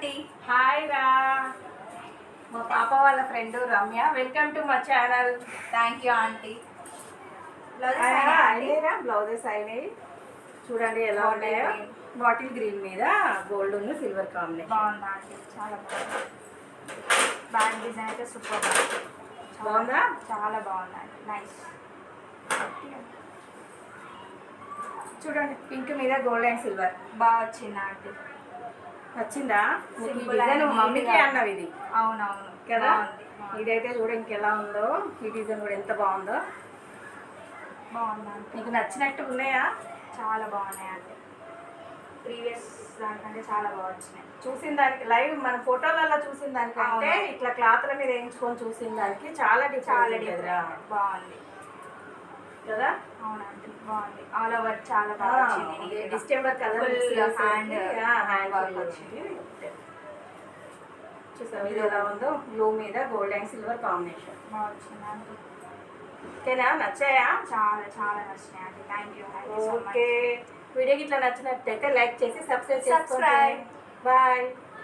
Aunty. Hi రా, మా పాప వాళ్ళ ఫ్రెండ్ రమ్య. వెల్కమ్ టు మా ఛానల్. Thank you aunty. అయినాయిరా బ్లౌజెస్ అయినాయి. చూడండి ఎలా ఉన్నాయో. బాటిల్ గ్రీన్ మీద గోల్డ్ ఉన్న సిల్వర్ కాంబినేషన్. బాగుందా ఆంటీ? చాలా బాగుంది. బ్యాక్ డిజైన్ అయితే సూపర్ బాగుంది. బాగుందా? చాలా బాగుందండి. నైస్. చూడండి పింక్ మీద గోల్డ్ అండ్ సిల్వర్ బాగా వచ్చింది ఆంటీ. వచ్చిందా? సింపుల్ డిజైన్ and మమ్మీకి neat గా. అన్నవి ఇది అవునవును కదా. బాగుంది. ఇదైతే చూడ ఇంకెలా ఉందో. ఈ డిజైన్ కూడా ఎంత బాగుందో. బాగుందా ఆంటీ? నీకు నచ్చినట్టు ఉన్నాయా? చాలా బాగున్నాయి ఆంటీ. ప్రీవియస్ దానికంటే చాలా బాగా వచ్చినాయి. చూసిన దానికి లైవ్ మన ఫోటోలలో చూసిన దానికంటే అవును. ఇట్లా క్లాత్ల మీద వేయించుకొని చూసిన దానికి చాలా చాలా డిఫరెంట్ బాగుంది కదా. అవునండి. బాగుంది. ఆల్ ఓవర్ చాలా బాగా వచ్చింది. డిస్టెంబర్ కలర్ హ్యాండ్ వర్క్ వచ్చింది. చూసావు ఇది ఎలా ఉందో. బ్లూ మీద గోల్డ్ అండ్ సిల్వర్ కాంబినేషన్. బాగా వచ్చింది ఆంటీ. ఓకేనా? నచ్చాయా? చాలా చాలా నచ్చినాయి aunty. Thank you so much. Okay, వీడియోకి ఇట్లా నచ్చినట్టయితే లైక్ చేసి సబ్స్క్రైబ్ చేసుకోండి. Subscribe. బాయ్.